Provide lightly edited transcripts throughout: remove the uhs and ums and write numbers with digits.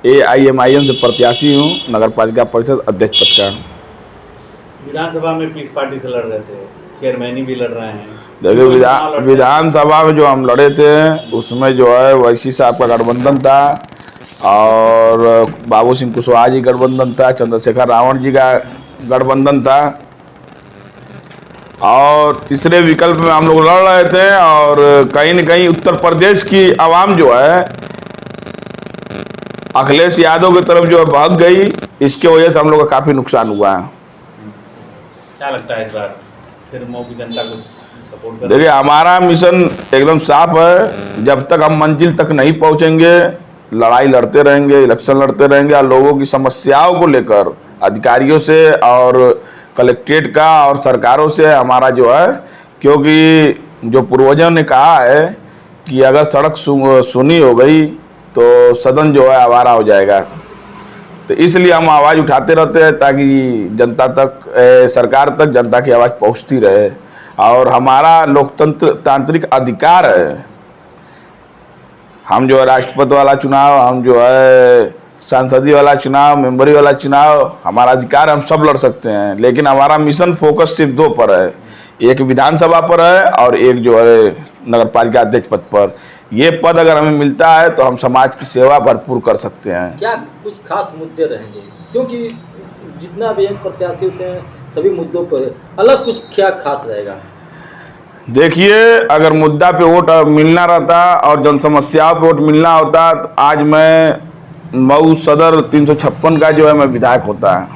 AIMIM से प्रत्याशी हूँ, नगर पालिका परिषद अध्यक्ष पद का। विधानसभा में किस पार्टी से लड़ रहे थे? चेयरमैनी भी लड़ रहे हैं। देखिए, विधानसभा में जो हम लड़े थे उसमें जो है वैसी साहब का गठबंधन था और बाबू सिंह कुशवाहा जी गठबंधन था, चंद्रशेखर रावण जी का गठबंधन था और तीसरे विकल्प में हम लोग लड़ रहे थे। और कहीं न कहीं उत्तर प्रदेश की आवाम जो है अखिलेश यादव की तरफ जो है भाग गई, इसके वजह से हम लोग का काफ़ी नुकसान हुआ है। क्या लगता है इस बार फिर मऊ की जनता को सपोर्ट कर? देखिए, हमारा मिशन एकदम साफ है। जब तक हम मंजिल तक नहीं पहुंचेंगे, लड़ाई लड़ते रहेंगे, इलेक्शन लड़ते रहेंगे और लोगों की समस्याओं को लेकर अधिकारियों से और कलेक्ट्रेट का और सरकारों से हमारा जो है, क्योंकि जो पूर्वजों ने कहा है कि अगर सड़क सुनी हो गई तो सदन जो है आवारा हो जाएगा, तो इसलिए हम आवाज़ उठाते रहते हैं ताकि जनता तक, सरकार तक जनता की आवाज़ पहुंचती रहे। और हमारा लोकतंत्र तांत्रिक अधिकार है, हम जो है राष्ट्रपति वाला चुनाव, हम जो है सांसदीय वाला चुनाव, मेंबरी वाला चुनाव, हमारा अधिकार, हम सब लड़ सकते हैं। लेकिन हमारा मिशन फोकस सिर्फ दो पर है, एक विधानसभा पर है और एक जो है नगर पालिका अध्यक्ष पद पर। ये पद अगर हमें मिलता है तो हम समाज की सेवा भरपूर कर सकते हैं। क्या कुछ खास मुद्दे रहेंगे, क्योंकि जितना भी हम प्रत्याशी होते हैं सभी मुद्दों पर अलग कुछ क्या खास रहेगा? देखिए, अगर मुद्दा पे वोट मिलना रहता और जन समस्याओं पे वोट मिलना होता तो आज मैं मऊ सदर 356 का जो है मैं विधायक होता है।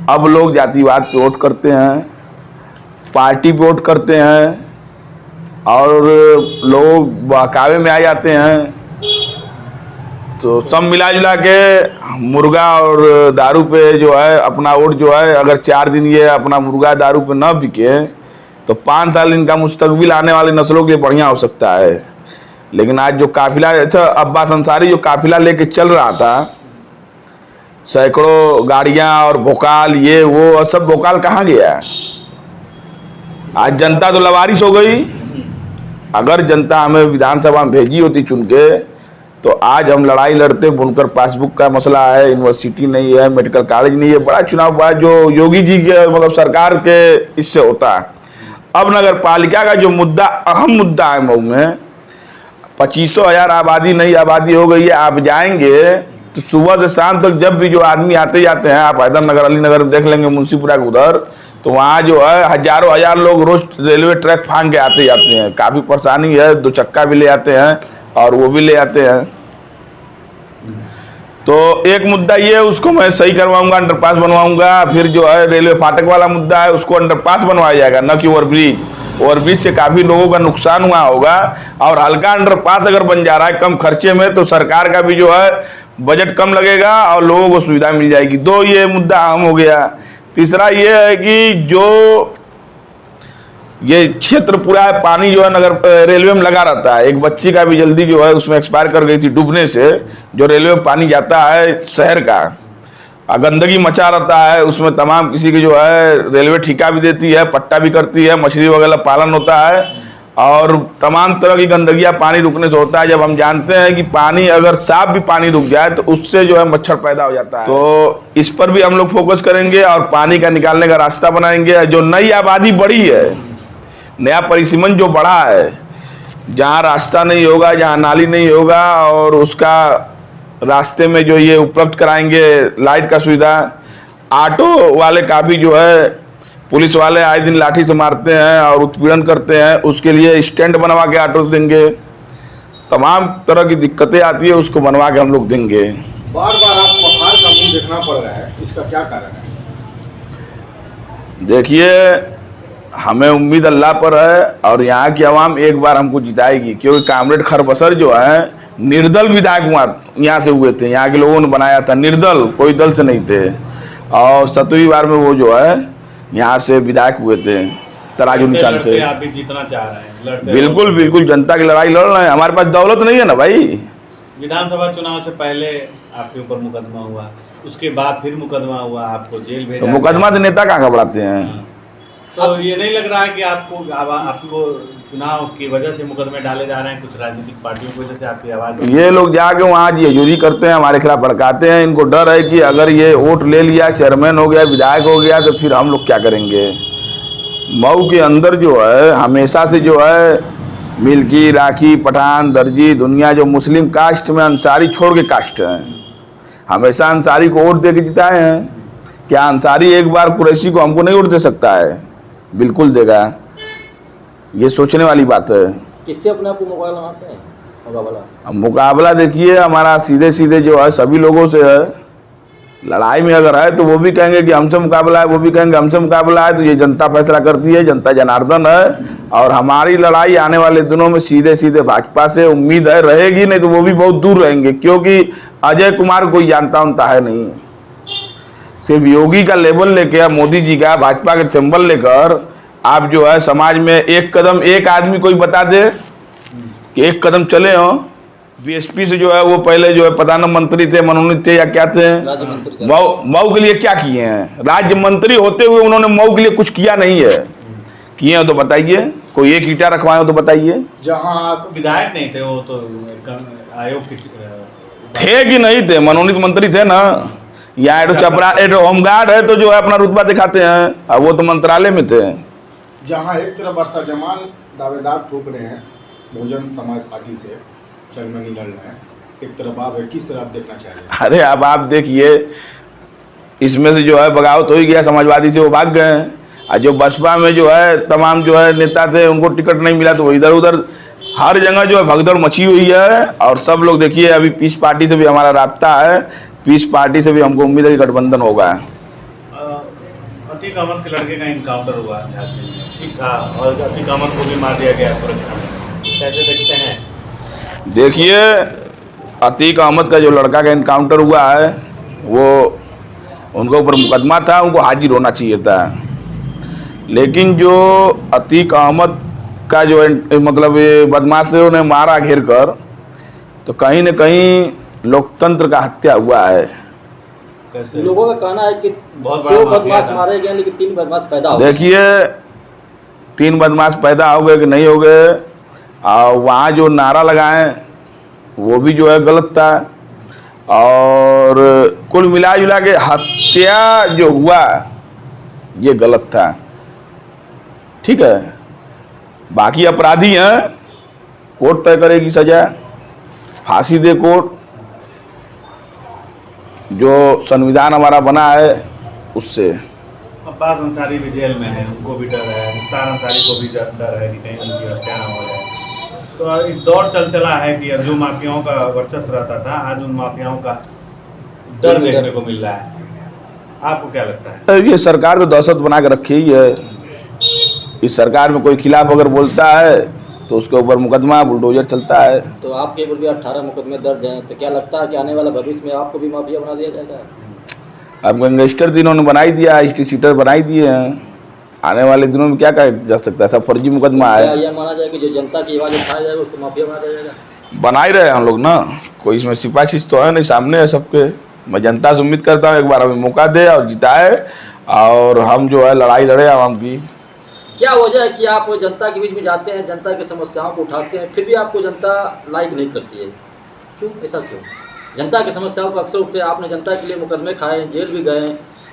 अब लोग जातिवाद पे वोट करते हैं, पार्टी पे वोट करते हैं और लोग बहकावे में आ जाते हैं। तो सब मिला जुला के मुर्गा और दारू पे जो है अपना वोट जो है, अगर 4 दिन ये अपना मुर्गा दारू पे न बिके तो 5 साल इनका मुस्तकबिल आने वाली नस्लों के लिए बढ़िया हो सकता है। लेकिन आज जो काफिला, अच्छा अब्बास अंसारी जो काफिला लेके चल रहा था, सैकड़ों गाड़ियां और भोकाल, ये वो सब भोकाल कहाँ गया? आज जनता तो लवारिस हो गई। अगर जनता हमें विधानसभा में भेजी होती चुन के तो आज हम लड़ाई लड़ते। बुनकर पासबुक का मसला है, यूनिवर्सिटी नहीं है, मेडिकल कॉलेज नहीं है, बड़ा चुनाव बड़ा जो योगी जी के मतलब सरकार के इससे होता है। अब नगर पालिका का जो मुद्दा, अहम मुद्दा है मऊ में, 25,000 आबादी, नई आबादी हो गई है। आप जाएंगे तो सुबह से शाम तक जब भी जो आदमी आते जाते हैं, आप हैदर नगर, अली नगर देख लेंगे, मुंशीपुरा के उधर, तो वहाँ जो है हजारों हजार लोग रोज रेलवे ट्रैक फांग के आते जाते हैं। काफ़ी परेशानी है, 2 चक्का भी ले आते हैं और वो भी ले आते हैं। तो एक मुद्दा ये है, उसको मैं सही करवाऊंगा, अंडरपास बनवाऊंगा। फिर जो है रेलवे फाटक वाला मुद्दा है, उसको अंडरपास बनवाया जाएगा, न कि ओवरब्रिज। ओवरब्रिज से काफ़ी लोगों का नुकसान हुआ होगा और हल्का अंडरपास अगर बन जा रहा है कम खर्चे में तो सरकार का भी जो है बजट कम लगेगा और लोगों को सुविधा मिल जाएगी। 2 ये मुद्दा अहम हो गया। तीसरा ये है कि जो ये क्षेत्र पूरा है, पानी जो है नगर रेलवे में लगा रहता है। एक बच्ची का भी जल्दी जो है उसमें एक्सपायर कर गई थी डूबने से। जो रेलवे में पानी जाता है शहर का, गंदगी मचा रहता है उसमें, तमाम किसी की जो है रेलवे ठेका भी देती है, पट्टा भी करती है, मछली वगैरह पालन होता है और तमाम तरह की गंदगियां पानी रुकने से होता है। जब हम जानते हैं कि पानी अगर साफ भी पानी रुक जाए तो उससे जो है मच्छर पैदा हो जाता है। तो इस पर भी हम लोग फोकस करेंगे और पानी का निकालने का रास्ता बनाएंगे। जो नई आबादी बढ़ी है, नया परिसीमन जो बढ़ा है, जहाँ रास्ता नहीं होगा, जहाँ नाली नहीं होगा और उसका रास्ते में जो ये उपलब्ध कराएंगे लाइट का सुविधा। ऑटो वाले काफ़ी जो है, पुलिस वाले आए दिन लाठी से मारते हैं और उत्पीड़न करते हैं, उसके लिए स्टैंड बनवा के ऑटो देंगे। तमाम तरह की दिक्कतें आती है, उसको बनवा के हम लोग देंगे। बार बार आपको हार का मुंह देखना पड़ रहा है, इसका क्या कारण है? देखिए, हमें उम्मीद अल्लाह पर है और यहाँ की आवाम एक बार हमको जिताएगी, क्योंकि कामरेड खरबसर जो है निर्दल विधायक यहाँ से हुए थे, यहाँ के लोगों ने बनाया था, निर्दल, कोई दल से नहीं थे। और 7वीं बार में वो जो है यहाँ से विधायक हुए थे तराजू निशान से। आप भी जीतना चाह रहे हैं? बिल्कुल बिल्कुल, जनता की लड़ाई लड़ रहे हैं। हमारे पास दौलत नहीं है ना भाई। विधानसभा चुनाव से पहले आपके ऊपर मुकदमा हुआ, उसके बाद फिर मुकदमा हुआ, आपको जेल भेजा। तो मुकदमा से नेता कहाँ घबराते हैं? तो ये नहीं लग रहा है कि आपको चुनाव की वजह से मुकदमे डाले जा रहे हैं कुछ राजनीतिक पार्टियों की वजह से आपकी आवाज? ये लोग जाके वहाँ यजूरी करते हैं, हमारे खिलाफ भड़काते हैं। इनको डर है कि अगर ये वोट ले लिया, चेयरमैन हो गया, विधायक हो गया, तो फिर हम लोग क्या करेंगे। मऊ के अंदर जो है हमेशा से जो है मिल्की, राखी, पठान, दर्जी, दुनिया जो मुस्लिम कास्ट में अंसारी छोड़ के कास्ट हैं, हमेशा अंसारी को वोट दे के जिताए हैं। क्या अंसारी एक बार कुरैशी को हमको नहीं वोट दे सकता है? बिल्कुल देगा। ये सोचने वाली बात है। किससे अपने आप को मुकाबला लगाते हैं? मुकाबला अब मुकाबला देखिए हमारा सीधे सीधे जो है सभी लोगों से है। लड़ाई में अगर है तो वो भी कहेंगे कि हमसे मुकाबला है, वो भी कहेंगे हमसे मुकाबला है। तो ये जनता फैसला करती है, जनता जनार्दन है। और हमारी लड़ाई आने वाले दिनों में सीधे सीधे भाजपा से उम्मीद है रहेगी, नहीं तो वो भी बहुत दूर रहेंगे, क्योंकि अजय कुमार कोई जानता उनता है नहीं। सिर्फ योगी का लेवल लेके, मोदी जी का, भाजपा का सिंबल लेकर आप जो है समाज में एक कदम, एक आदमी कोई बता दे कि एक कदम चले हो। बीएसपी से जो है वो पहले जो है प्रधानमंत्री थे, मनोनीत थे या क्या थे, राज्य मंत्री मऊ के लिए क्या किए हैं? राज्य मंत्री होते हुए उन्होंने मऊ के लिए कुछ किया नहीं है। किए हो तो बताइए, कोई एक ईटा रखवाए हो तो बताइए। जहां आप विधायक नहीं थे, वो तो आयोग के थे कि नहीं थे? मनोनीत मंत्री थे ना। या एडो चपरा, एडो होमगार्ड है तो जो है अपना रुतबा दिखाते हैं, अब वो तो मंत्रालय में थे। जहां एक तरफ वर्षा जमान दावेदार ठोक रहे हैं बहुजन समाज पार्टी से चेयरमैन लड़ रहे हैं, एक तरफ आप है, किस तरह आप देखना चाहिए? अरे अब आप देखिए, इसमें से जो है बगावत हो ही गया, समाजवादी से वो भाग गए हैं। और जो बसपा में जो है तमाम जो है नेता थे, उनको टिकट नहीं मिला तो वो इधर उधर हर जगह जो है भगदड़ मची हुई है। और सब लोग देखिए, अभी पीस पार्टी से भी हमारा राब्ता है, पीस पार्टी से भी हमको उम्मीद है कि गठबंधन होगा। अतीक अहमद के लड़के का इनकाउंटर हुआ झांसी में, ठीक था, और अतीक अहमद को भी मार दिया गया सुरक्षा में, कैसे देखते हैं? देखिए, अतीक अहमद का जो लड़का का इनकाउंटर हुआ है वो उनके ऊपर मुकदमा था, उनको हाजिर होना चाहिए था। लेकिन जो अतीक अहमद का जो मतलब ये बदमाशों ने मारा घेर कर, तो कहीं न कहीं लोकतंत्र का हत्या हुआ है। कैसे? लोगों का कहना है कि बहुत बड़ा 2 माफिया बदमाश था। मारे गए, लेकिन 3 बदमाश पैदा हो गए। देखिए, 3 बदमाश पैदा हो गए कि नहीं हो गए, और वहाँ जो नारा लगाए वो भी जो है गलत था। और कुल मिला जुला के हत्या जो हुआ ये गलत था। ठीक है, बाकी अपराधी हैं, कोर्ट तय करेगी सजा, फांसी दे कोर्ट, जो संविधान हमारा बना है उससे। अब्बास अंसारी भी जेल में है, उनको भी डर है, मुख्तार अंसारी को भी डर है कि कहीं उनकी हत्या ना हो जाए। तो एक दौर चला है कि अब जो माफियाओं का वर्चस्व रहता था, आज उन माफियाओं का डर देखने को मिल रहा है। आपको क्या लगता है? ये सरकार तो दहशत बना के रखी ही है। इस सरकार में कोई खिलाफ अगर बोलता है तो उसके ऊपर मुकदमा, बुलडोजर चलता है। तो आपके ऊपर भी 18 मुकदमे दर्ज हैं, तो क्या लगता है कि आने वाला भविष्य में आपको भी माफिया बना दिया जाएगा? अब गैंगस्टर तो इन्होंने बना ही दिया, हिस्ट्री सीटर बना ही दिए हैं। आने वाले दिनों में क्या कहा जा सकता है, सब फर्जी मुकदमा क्या है। यह माना जाए कि जो जनता की आवाज़ उठाया जाएगा उसको माफिया बना दिया जाएगा? बना ही रहे हम लोग ना, कोई इसमें सिपाही तो है नहीं, सामने है सबके। मैं जनता से उम्मीद करता हूँ एक बार हमें मौका दे और जिताए, और हम जो है लड़ाई लड़े आवाम की। क्या वजह है कि आप जनता के बीच में जाते हैं, जनता की समस्याओं को उठाते हैं, फिर भी आपको जनता लाइक नहीं करती है? क्यों, ऐसा क्यों? जनता की समस्याओं को अक्सर उठते हैं, आपने जनता के लिए मुकदमे खाए, जेल भी गए,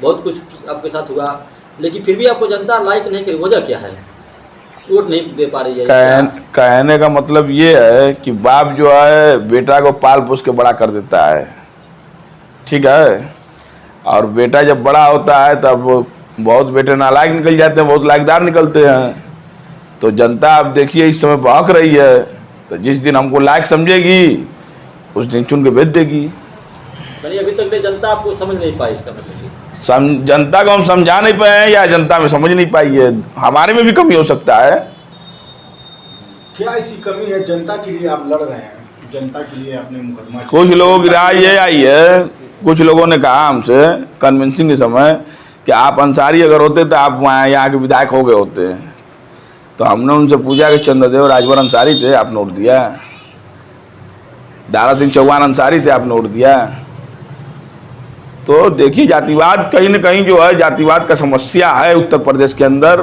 बहुत कुछ आपके साथ हुआ, लेकिन फिर भी आपको जनता लाइक नहीं करी, वजह क्या है? वोट नहीं दे पा रही है? कहने का मतलब ये है कि बाप जो है बेटा को पाल पोस के बड़ा कर देता है, ठीक है, और बेटा जब बड़ा होता है तब बहुत बेटे नालायक निकल जाते हैं, बहुत लायकदार निकलते हैं। तो जनता अब देखिए इस समय बहक रही है, तो जिस दिन हमको लायक समझेगी उस दिन चुन के भेज देगी। यानी अभी तक जनता आपको समझ नहीं पाई, इसका मतलब? जनता को हम समझा नहीं पाए हैं या जनता में समझ नहीं पाई है, हमारे में भी कमी हो सकता है। क्या ऐसी कमी है जनता के लिए आप लड़ रहे हैं, जनता के लिए आपने मुकदमा? कुछ लोगों की राय ये आई है, कुछ लोगों ने कहा हमसे कन्विंसिंग के समय कि आप अंसारी अगर होते तो आप वहाँ यहाँ के विधायक हो गए होते। तो हमने उनसे पूछा कि चंद्रदेव राजभर अंसारी थे, आपने वोट दिया। दारा सिंह चौहान अंसारी थे, आपने वोट दिया। तो देखिए, जातिवाद कहीं न कहीं जो है जातिवाद का समस्या है उत्तर प्रदेश के अंदर।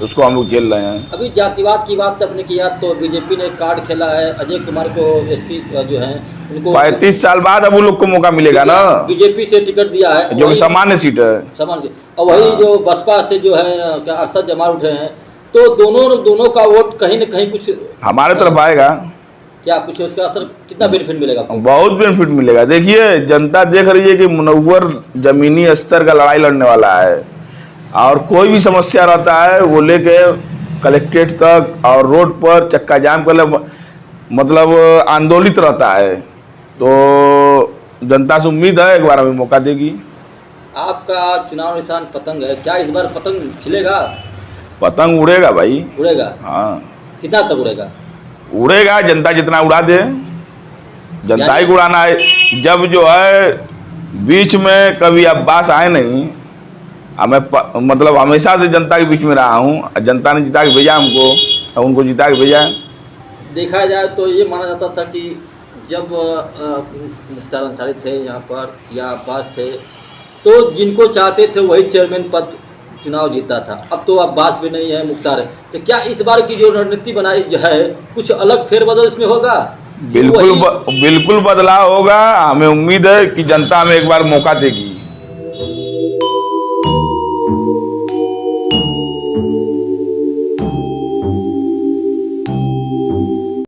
उसको हम लोग झेल रहे हैं। अभी जातिवाद की बात आपने किया तो बीजेपी ने कार्ड खेला है, अजय कुमार को एससी जो है उनको 35 साल बाद अब उन लोग को मौका मिलेगा ना, बीजेपी से टिकट दिया है, जो कि सामान्य सीट है। समान से। और वही जो बसपा से जो है क्या अरशद जमाल उठे हैं, तो दोनों का वोट कहीं न कहीं कुछ हमारे तरफ आएगा। क्या कुछ उसका असर, कितना बेनिफिट मिलेगा? बहुत बेनिफिट मिलेगा। देखिए जनता देख रही है कि मुनव्वर जमीनी स्तर का लड़ाई लड़ने वाला है, और कोई भी समस्या रहता है वो लेके कलेक्ट्रेट तक और रोड पर चक्का जाम कर मतलब आंदोलित रहता है। तो जनता से उम्मीद है एक बार हमें मौका देगी। आपका चुनाव निशान पतंग है, क्या इस बार पतंग खिलेगा? पतंग उड़ेगा भाई, उड़ेगा? हाँ कितना तक उड़ेगा? उड़ेगा, जनता जितना उड़ा दे, जनता ही को उड़ाना है। जब जो है बीच में कभी अब्बास आए नहीं, मैं मतलब हमेशा से जनता के बीच में रहा हूँ, जनता ने जिता के भेजा हमको, और उनको जिता के भेजा। देखा जाए तो ये माना जाता था कि जब मुख्तार अंसारी थे यहाँ पर या अब्बास थे, तो जिनको चाहते थे वही चेयरमैन पद चुनाव जीता था। अब तो अब्बास भी नहीं है, मुख्तार है, तो क्या इस बार की जो रणनीति बनाई जो है कुछ अलग फेरबदल इसमें होगा? बिल्कुल बदलाव होगा। हमें उम्मीद है कि जनता हमें एक बार मौका देगी।